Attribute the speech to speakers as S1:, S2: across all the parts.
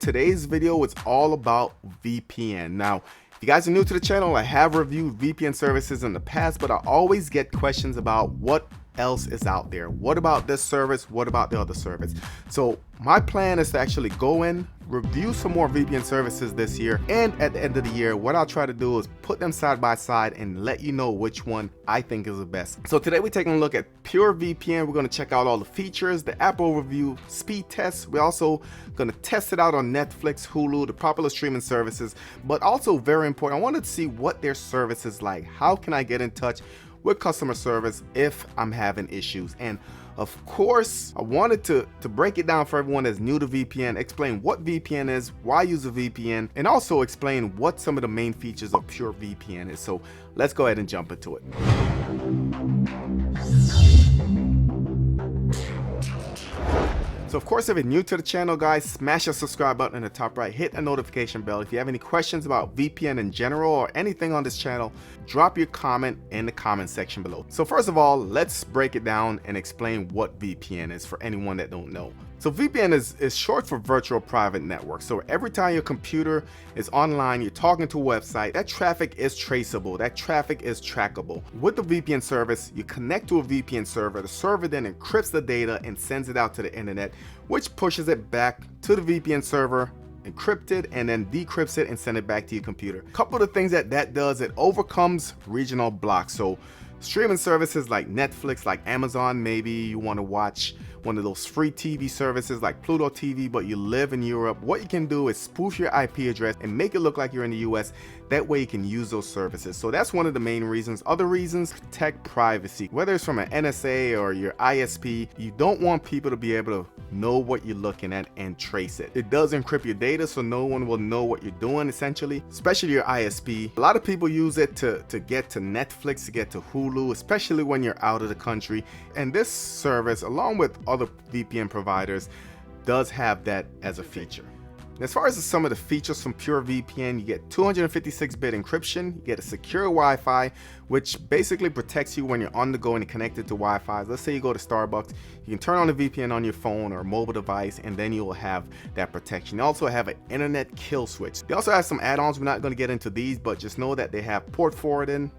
S1: Today's video is all about VPN. Now, if you guys are new to the channel, I have reviewed VPN services in the past, but I always get questions about what else is out there. What about this service? What about the other service? So my plan is to actually go in, review some more VPN services this year, and at the end of the year, what I'll try to do is put them side by side and let you know which one I think is the best. So today we're taking a look at Pure VPN. We're going to check out all the features, the app overview, speed tests. We're also going to test it out on Netflix, Hulu, the popular streaming services, but also very important, I wanted to see what their service is like. How can I get in touch with customer service if I'm having issues? And of course, I wanted to break it down for everyone that's new to VPN, explain what VPN is, why use a VPN, and also explain what some of the main features of Pure VPN is. So let's go ahead and jump into it. So of course, if you're new to the channel, guys, smash the subscribe button in the top right, hit the notification bell. If you have any questions about VPN in general or anything on this channel, drop your comment in the comment section below. So first of all, let's break it down and explain what VPN is for anyone that don't know. So VPN is short for virtual private network. So every time your computer is online, you're talking to a website, that traffic is traceable, that traffic is trackable. With the VPN service, you connect to a VPN server, the server then encrypts the data and sends it out to the internet, which pushes it back to the VPN server, encrypted, and then decrypts it and send it back to your computer. A couple of the things that does, it overcomes regional blocks. So streaming services like Netflix, like Amazon, maybe you want to watch one of those free TV services like Pluto TV, but you live in Europe. What you can do is spoof your IP address and make it look like you're in the US. That way you can use those services. So that's one of the main reasons. Other reasons, protect privacy. Whether it's from an NSA or your ISP, you don't want people to be able to know what you're looking at and trace it. It does encrypt your data so no one will know what you're doing, essentially, especially your ISP. A lot of people use it to get to Netflix, to get to Hulu, especially when you're out of the country. And this service, along with other VPN providers, does have that as a feature. As far as some of the features from Pure VPN, you get 256-bit encryption, you get a secure Wi-Fi, which basically protects you when you're on the go and connected to Wi-Fi. Let's say you go to Starbucks, you can turn on the VPN on your phone or mobile device, and then you will have that protection. They also have an internet kill switch. They also have some add-ons. We're not going to get into these, but just know that they have port forwarding,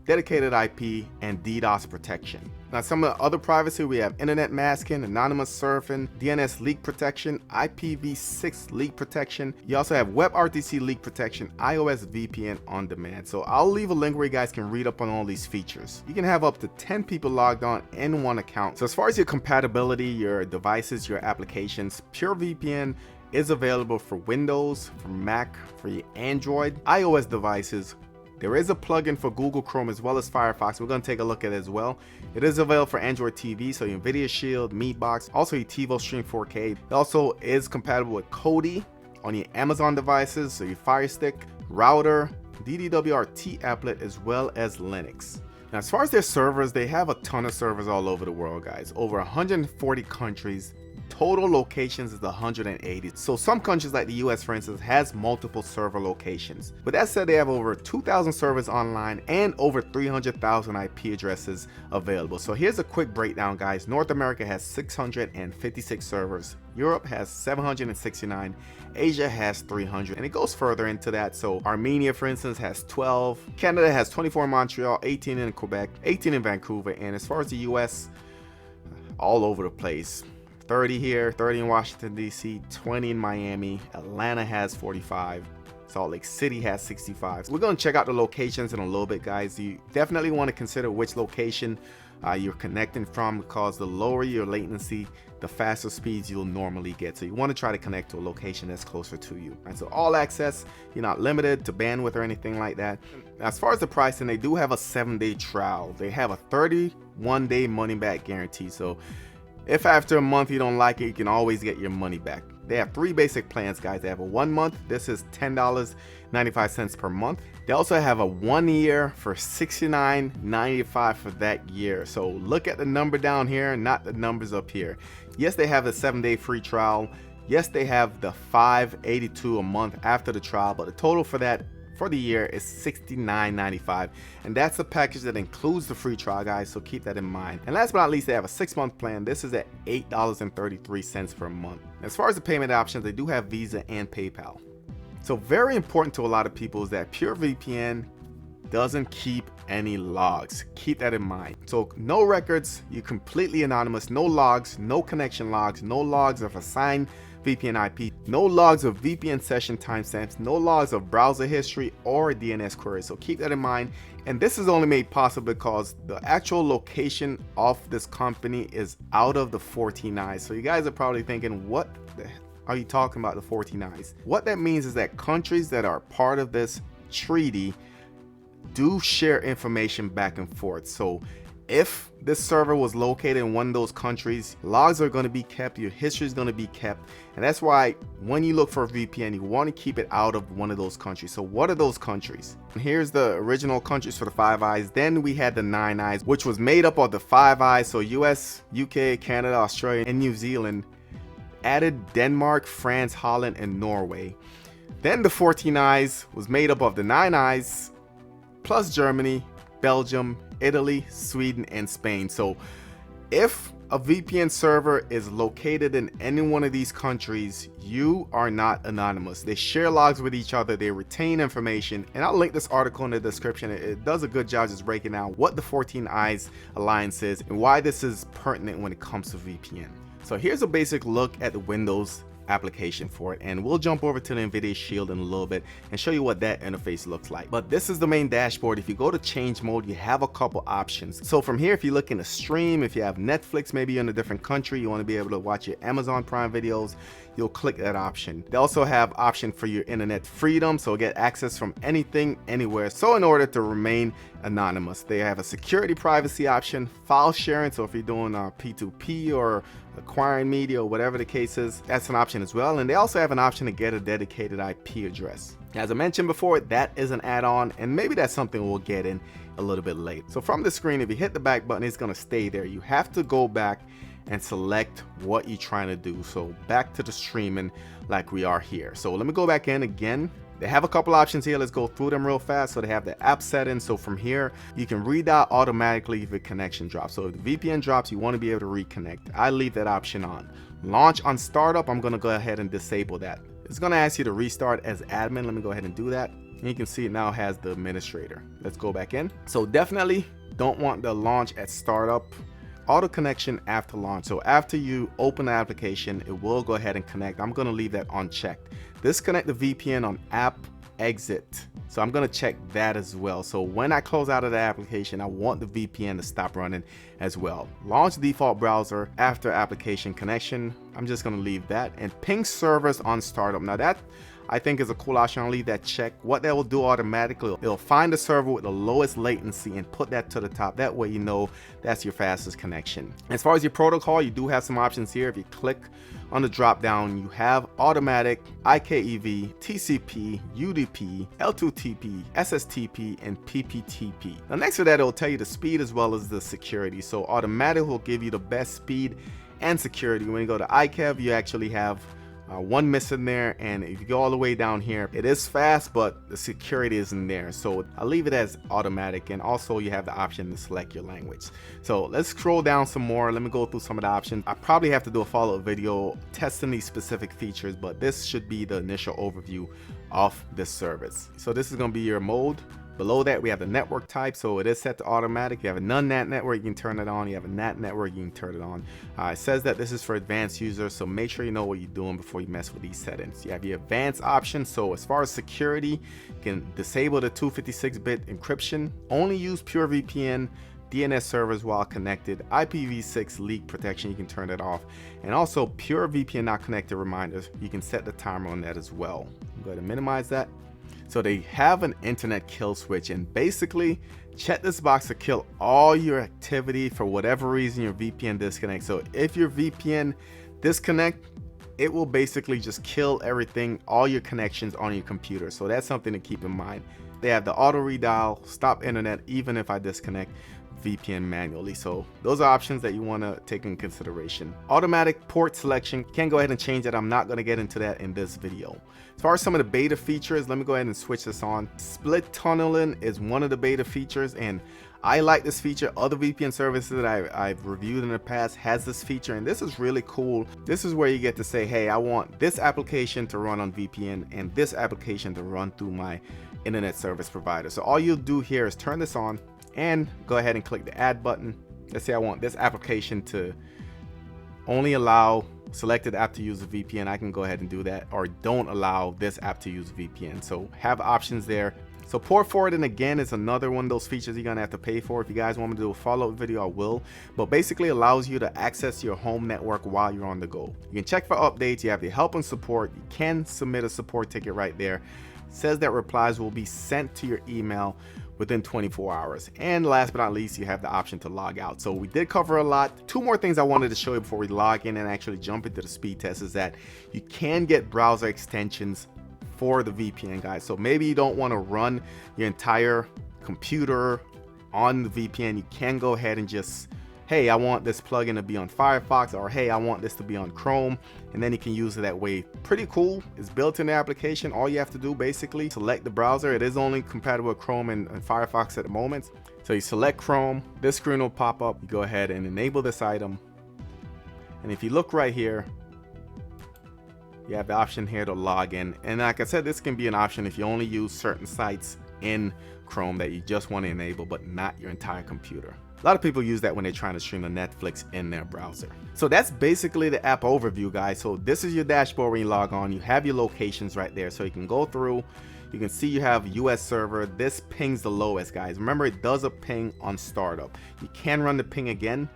S1: dedicated IP, and DDoS protection. Now, some of the other privacy, we have internet masking, anonymous surfing, DNS leak protection, IPv6 leak protection. You also have WebRTC leak protection, iOS VPN on demand. So I'll leave a link where you guys can read up on all these features. You can have up to 10 people logged on in one account. So as far as your compatibility, your devices, your applications, Pure VPN is available for Windows, for Mac, for your Android, iOS devices. There is a plugin for Google Chrome as well as Firefox. We're going to take a look at it as well. It is available for Android TV, so your NVIDIA Shield, Meatbox, also your TiVo Stream 4K. It also is compatible with Kodi on your Amazon devices, so your Fire Stick, router, DDWRT applet, as well as Linux. Now, as far as their servers, they have a ton of servers all over the world, guys. Over 140 countries. Total locations is 180. So some countries like the US, for instance, has multiple server locations. But that said, they have over 2,000 servers online and over 300,000 IP addresses available. So here's a quick breakdown, guys. North America has 656 servers. Europe has 769. Asia has 300, and it goes further into that. So Armenia, for instance, has 12. Canada has 24 in Montreal, 18 in Quebec, 18 in Vancouver. And as far as the US, all over the place. 30 here, 30 in Washington, D.C., 20 in Miami, Atlanta has 45, Salt Lake City has 65. We're going to check out the locations in a little bit, guys. You definitely want to consider which location you're connecting from, because the lower your latency, the faster speeds you'll normally get. So you want to try to connect to a location that's closer to you. And so all access, you're not limited to bandwidth or anything like that. As far as the pricing, they do have a 7-day trial. They have a 31-day money-back guarantee. So if after a month you don't like it, you can always get your money back. They have 3 basic plans, guys. They have a 1 month. This is $10.95 per month. They also have a 1 year for $69.95 for that year. So look at the number down here, not the numbers up here. Yes, they have a 7-day free trial. Yes, they have the $582 a month after the trial, but the total for that for the year is $69.95, and that's a package that includes the free trial, guys, so keep that in mind. And last but not least, they have a 6-month plan. This is at $8.33 per month. As far as the payment options, they do have Visa and PayPal. So very important to a lot of people is that PureVPN doesn't keep any logs. Keep that in mind. So no records, you're completely anonymous, no logs, no connection logs, no logs of assigned VPN IP, no logs of VPN session timestamps, no logs of browser history or DNS queries. So keep that in mind. And this is only made possible because the actual location of this company is out of the 14 eyes. So you guys are probably thinking, what the heck are you talking about, the 14 eyes? What that means is that countries that are part of this treaty do share information back and forth. So if this server was located in one of those countries, logs are going to be kept, your history is going to be kept, and that's why when you look for a VPN, you want to keep it out of one of those countries. So what are those countries? And here's the original countries for the 5 eyes. Then we had the 9 eyes, which was made up of the 5 eyes, so US, UK, Canada, Australia, and New Zealand, added Denmark, France, Holland, and Norway. Then the 14 eyes was made up of the 9 eyes plus Germany, Belgium, Italy, Sweden, and Spain. So if a VPN server is located in any one of these countries, you are not anonymous. They share logs with each other, they retain information, and I'll link this article in the description. It does a good job just breaking down what the 14 eyes alliance is and why this is pertinent when it comes to VPN. So here's a basic look at the Windows application for it, and we'll jump over to the NVIDIA Shield in a little bit and show you what that interface looks like. But this is the main dashboard. If you go to change mode, you have a couple options. So from here, if you look in the stream, if you have Netflix, maybe you're in a different country, you want to be able to watch your Amazon Prime videos, you'll click that option. They also have option for your internet freedom, so get access from anything, anywhere. So in order to remain anonymous, they have a security privacy option, file sharing. So if you're doing P2P or acquiring media or whatever the case is, that's an option as well. And they also have an option to get a dedicated IP address. As I mentioned before, that is an add-on, and maybe that's something we'll get in a little bit later. So from the screen, if you hit the back button, it's going to stay there. You have to go back and select what you're trying to do. So back to the streaming like we are here. So let me go back in again. They have a couple options here. Let's go through them real fast. So they have the app settings. So from here, you can reroute automatically if your connection drops. So if the VPN drops, you want to be able to reconnect. I leave that option on. Launch on startup, I'm going to go ahead and disable that. It's going to ask you to restart as admin. Let me go ahead and do that. And you can see it now has the administrator. Let's go back in. So definitely don't want the launch at startup. Auto connection after launch. So after you open the application, it will go ahead and connect. I'm going to leave that unchecked. Disconnect the VPN on app exit. So I'm going to check that as well. So when I close out of the application, I want the VPN to stop running as well. Launch default browser after application connection. I'm just going to leave that, and ping servers on startup. Now that I think is a cool option. I'll leave that checked. What that will do automatically, it'll find the server with the lowest latency and put that to the top. That way you know that's your fastest connection. As far as your protocol, you do have some options here. If you click on the drop down, you have automatic, IKEV, TCP, UDP, L2TP, SSTP, and PPTP. Now next to that, it'll tell you the speed as well as the security. So automatic will give you the best speed and security. When you go to IKEV, you actually have one missing there, and if you go all the way down here, it is fast, but the security isn't there. So I'll leave it as automatic, and also you have the option to select your language. So let's scroll down some more. Let me go through some of the options. I probably have to do a follow-up video testing these specific features, but this should be the initial overview of this service. So this is going to be your mode. Below that, we have the network type, so it is set to automatic. You have a non-NAT network, you can turn it on. You have a NAT network, you can turn it on. It says that this is for advanced users, so make sure you know what you're doing before you mess with these settings. You have your advanced options, so as far as security, you can disable the 256-bit encryption, only use PureVPN DNS servers while connected, IPv6 leak protection, you can turn that off, and also PureVPN not connected reminders, you can set the timer on that as well. Go ahead and minimize that. So they have an internet kill switch, and basically check this box to kill all your activity for whatever reason your VPN disconnects. So if your VPN disconnect, it will basically just kill everything, all your connections on your computer. So that's something to keep in mind. They have the auto redial, stop internet even if I disconnect, VPN manually. So those are options that you want to take in consideration. Automatic port selection, can go ahead and change that. I'm not going to get into that in this video. As far as some of the beta features, let me go ahead and switch this on. Split tunneling is one of the beta features, and I like this feature. Other VPN services that I've reviewed in the past has this feature, and this is really cool. This is where you get to say, hey, I want this application to run on VPN and this application to run through my internet service provider. So all you'll do here is turn this on and go ahead and click the add button. Let's say I want this application to only allow selected app to use a VPN. I can go ahead and do that, or don't allow this app to use a VPN. So have options there. So port forwarding again is another one of those features you're gonna have to pay for. If you guys want me to do a follow-up video, I will. But basically allows you to access your home network while you're on the go. You can check for updates. You have the help and support. You can submit a support ticket right there. It says that replies will be sent to your email within 24 hours. And last but not least, you have the option to log out. So we did cover a lot. Two more things I wanted to show you before we log in and actually jump into the speed test is that you can get browser extensions for the VPN, guys. So maybe you don't want to run your entire computer on the VPN. You can go ahead and just, hey, I want this plugin to be on Firefox, or hey, I want this to be on Chrome, and then you can use it that way. Pretty cool. It's built in the application. All you have to do basically select the browser. It is only compatible with Chrome and Firefox at the moment. So you select Chrome, this screen will pop up. You go ahead and enable this item, and if you look right here, you have the option here to log in. And like I said, this can be an option if you only use certain sites in Chrome that you just want to enable, but not your entire computer. A lot of people use that when they're trying to stream the Netflix in their browser. So that's basically the app overview, guys. So this is your dashboard when you log on. You have your locations right there. So you can go through, you can see you have US server. This pings the lowest, guys. Remember, it does a ping on startup. You can run the ping again.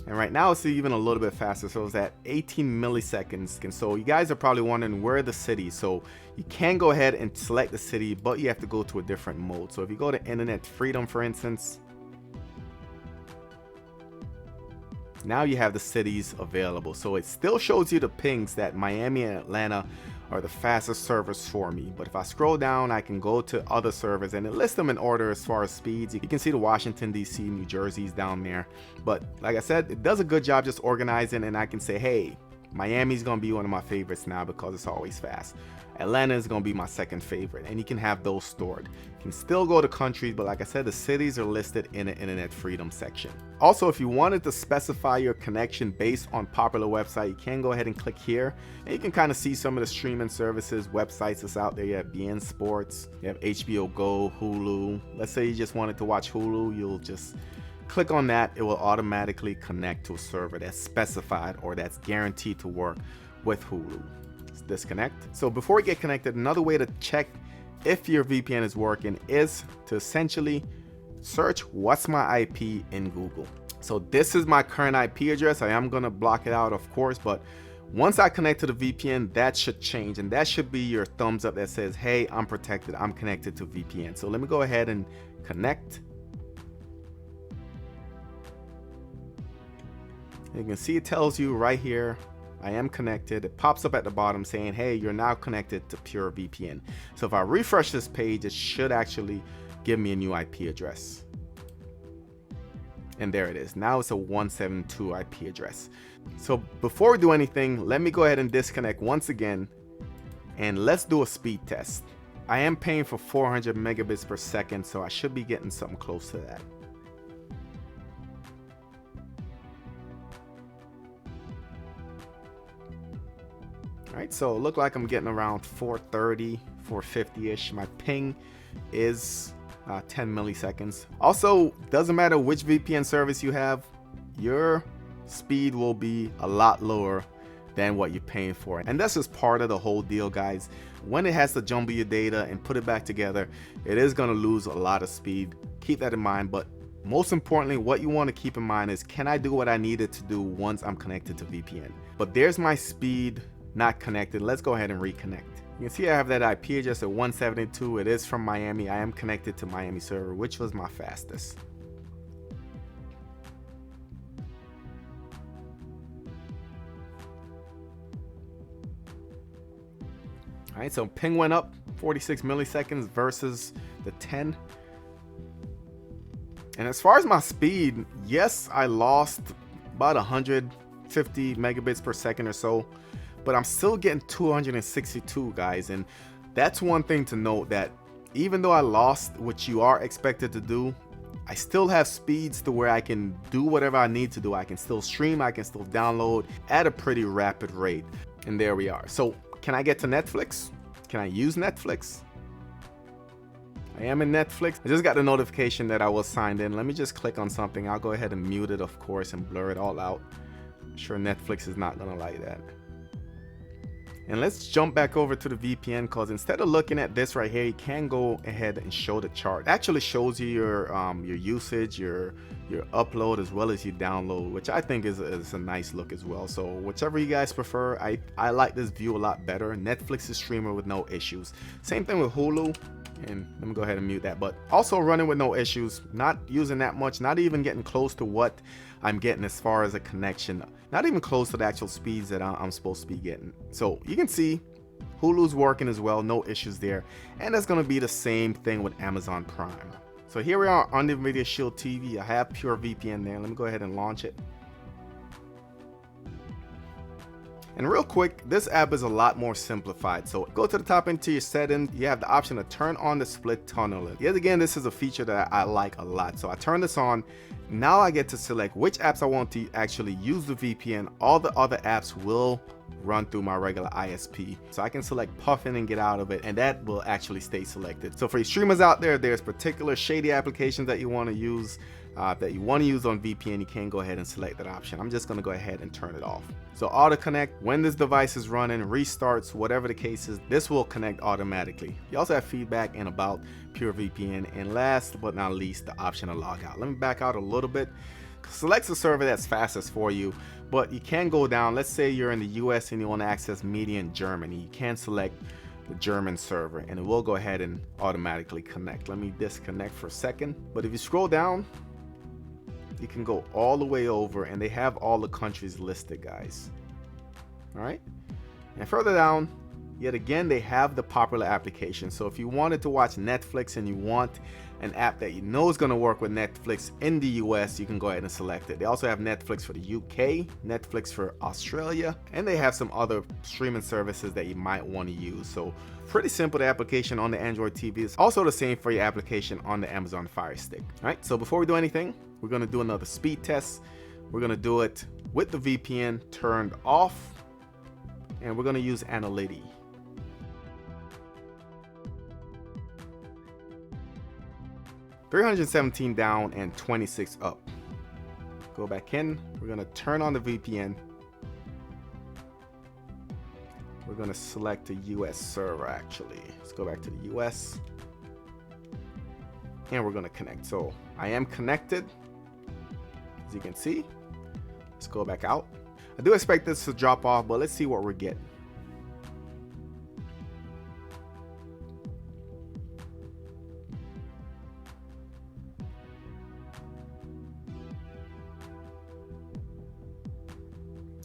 S1: And right now it's even a little bit faster, so it's at 18 milliseconds. And so you guys are probably wondering where the city. So you can go ahead and select the city, but you have to go to a different mode. So if you go to internet freedom, for instance, now you have the cities available. So it still shows you the pings that Miami and Atlanta are the fastest servers for me. But if I scroll down, I can go to other servers and it lists them in order as far as speeds. You can see the Washington, DC, New Jersey's down there. But like I said, it does a good job just organizing, and I can say, hey, Miami's gonna be one of my favorites now because it's always fast. Atlanta is gonna be my second favorite, and you can have those stored. You can still go to countries, but like I said, the cities are listed in the internet freedom section. Also, if you wanted to specify your connection based on popular website, you can go ahead and click here, and you can kind of see some of the streaming services, websites that's out there. You have BN Sports, you have HBO Go, Hulu. Let's say you just wanted to watch Hulu, you'll just click on that. It will automatically connect to a server that's specified or that's guaranteed to work with Hulu. Disconnect. So before we get connected, another way to check if your VPN is working is to essentially search what's my IP in Google. So this is my current IP address. I am going to block it out, of course, but once I connect to the VPN, that should change, and that should be your thumbs up that says, hey, I'm protected, I'm connected to VPN. So let me go ahead and connect. You can see it tells you right here, I am connected. It pops up at the bottom saying, hey, you're now connected to Pure VPN. So if I refresh this page, it should actually give me a new IP address. And there it is. Now it's a 172 IP address. So before we do anything, let me go ahead and disconnect once again, and let's do a speed test. I am paying for 400 megabits per second, so I should be getting something close to that. All right, so it looked like I'm getting around 430, 450-ish. My ping is 10 milliseconds. Also, doesn't matter which VPN service you have, your speed will be a lot lower than what you're paying for. And that's just part of the whole deal, guys. When it has to jumble your data and put it back together, it is gonna lose a lot of speed. Keep that in mind, but most importantly, what you want to keep in mind is, can I do what I needed to do once I'm connected to VPN? But there's my speed not connected. Let's go ahead and reconnect. You can see I have that IP address at 172. It is from Miami. I am connected to Miami server, which was my fastest. All right, so ping went up 46 milliseconds versus the 10. And as far as my speed, yes, I lost about 150 megabits per second or so, but I'm still getting 262, guys. And that's one thing to note, that even though I lost, which you are expected to do, I still have speeds to where I can do whatever I need to do. I can still stream, I can still download at a pretty rapid rate. And there we are. So can I get to Netflix? Can I use Netflix? I am in Netflix. I just got the notification that I was signed in. Let me just click on something. I'll go ahead and mute it, of course, and blur it all out. I'm sure Netflix is not gonna like that. And let's jump back over to the VPN, because instead of looking at this right here, you can go ahead and show the chart. It actually shows you your usage, your upload, as well as your download, which I think is a nice look as well. So whichever you guys prefer, I like this view a lot better. Netflix is streamer with no issues. Same thing with Hulu. And let me go ahead and mute that, but also running with no issues, not using that much, not even getting close to what I'm getting as far as a connection, not even close to the actual speeds that I'm supposed to be getting. So you can see Hulu's working as well, no issues there. And that's going to be the same thing with Amazon Prime. So here we are on the NVIDIA Shield TV. I have Pure VPN there. Let me go ahead and launch it. And real quick, this app is a lot more simplified. So go to the top into your settings. You have the option to turn on the split tunneling. Yet again, this is a feature that I like a lot. So I turn this on. Now I get to select which apps I want to actually use the VPN. All the other apps will run through my regular ISP. So I can select puff in and get out of it, and that will actually stay selected. So for you streamers out there, there's particular shady applications that you want to use, on VPN, you can go ahead and select that option. I'm just going to go ahead and turn it off. So auto connect, when this device is running, restarts, whatever the case is, this will connect automatically. You also have feedback and about Pure VPN, and last but not least, the option to log out. Let me back out a little bit. Select the server that's fastest for you, but you can go down. Let's say you're in the US and you want to access media in Germany. You can select the German server and it will go ahead and automatically connect. Let me disconnect for a second. But if you scroll down, you can go all the way over and they have all the countries listed, guys. All right. And further down, yet again, they have the popular applications. So if you wanted to watch Netflix and you want an app that you know is going to work with Netflix in the US, you can go ahead and select it. They also have Netflix for the UK, Netflix for Australia, and they have some other streaming services that you might want to use. So pretty simple. The application on the Android TV is also the same for your application on the Amazon Fire Stick. All right, so before we do anything, we're going to do another speed test. We're going to do it with the VPN turned off, and we're going to use Analytics. $317 down and 26 up. Go back in. We're going to turn on the VPN. We're going to select a US server actually. Let's go back to the US. And we're going to connect. So I am connected, as you can see. Let's go back out. I do expect this to drop off, but let's see what we're getting.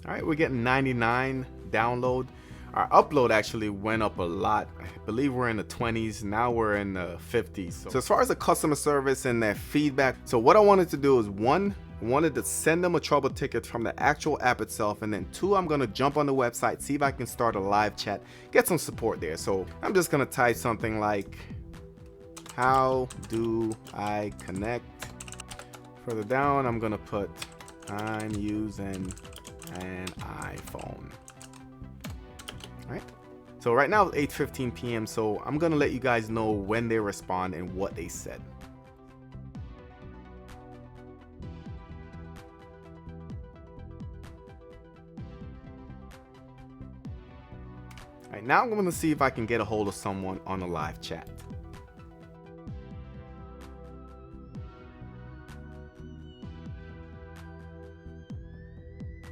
S1: All right, we're getting 99 download. Our upload actually went up a lot. I believe we're in the 20s. Now we're in the 50s. So as far as the customer service and their feedback, so what I wanted to do is, one, I wanted to send them a trouble ticket from the actual app itself, and then two, I'm gonna jump on the website, see if I can start a live chat, get some support there. So I'm just gonna type something like, how do I connect? Further down, I'm gonna put, I'm using an iPhone. All right, so right now it's 8:15 p.m. so I'm gonna let you guys know when they respond and what they said. All right, now I'm gonna see if I can get a hold of someone on a live chat.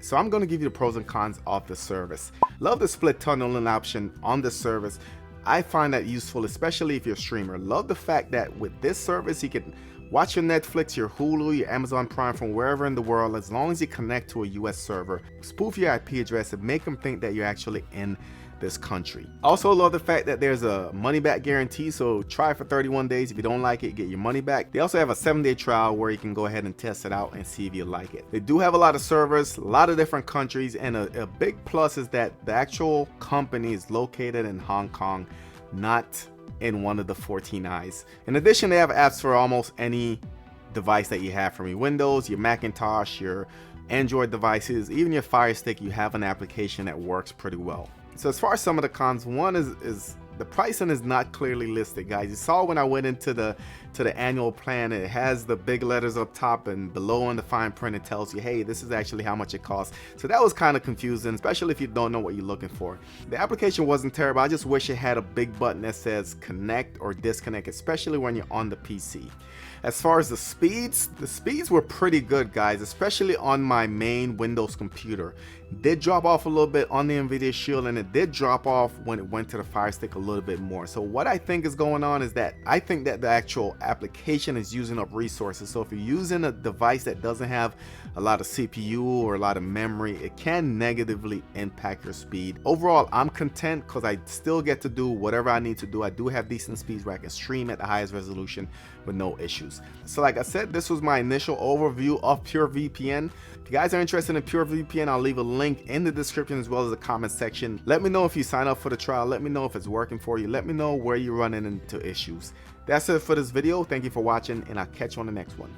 S1: So I'm going to give you the pros and cons of the service. Love the split tunneling option on the service. I find that useful, especially if you're a streamer. Love the fact that with this service, you can watch your Netflix, your Hulu, your Amazon Prime from wherever in the world, as long as you connect to a US server. Spoof your IP address and make them think that you're actually in this country. Also love the fact that there's a money back guarantee, so try it for 31 days. If you don't like it, get your money back. They also have a 7-day trial where you can go ahead and test it out and see if you like it. They do have a lot of servers, a lot of different countries, and a big plus is that the actual company is located in Hong Kong, not in one of the 14 eyes. In addition, they have apps for almost any device that you have, from your Windows, your Macintosh, your Android devices, even your Fire Stick. You have an application that works pretty well. So as far as some of the cons, one is the pricing is not clearly listed, guys. You saw when I went into the annual plan, it has the big letters up top, and below in the fine print it tells you, hey, this is actually how much it costs. So that was kind of confusing, especially if you don't know what you're looking for. The application wasn't terrible. I just wish it had a big button that says connect or disconnect, especially when you're on the PC. As far as the speeds were pretty good, guys, especially on my main Windows computer. It did drop off a little bit on the NVIDIA Shield, and it did drop off when it went to the Fire Stick a little bit more. So what I think is going on is that I think that the actual application is using up resources. So if you're using a device that doesn't have a lot of CPU or a lot of memory, it can negatively impact your speed. Overall, I'm content because I still get to do whatever I need to do. I do have decent speeds where I can stream at the highest resolution with no issues. So like I said, this was my initial overview of PureVPN. If you guys are interested in PureVPN, I'll leave a link in the description as well as the comment section. Let me know if you sign up for the trial. Let me know if it's working for you. Let me know where you're running into issues. That's it for this video. Thank you for watching, and I'll catch you on the next one.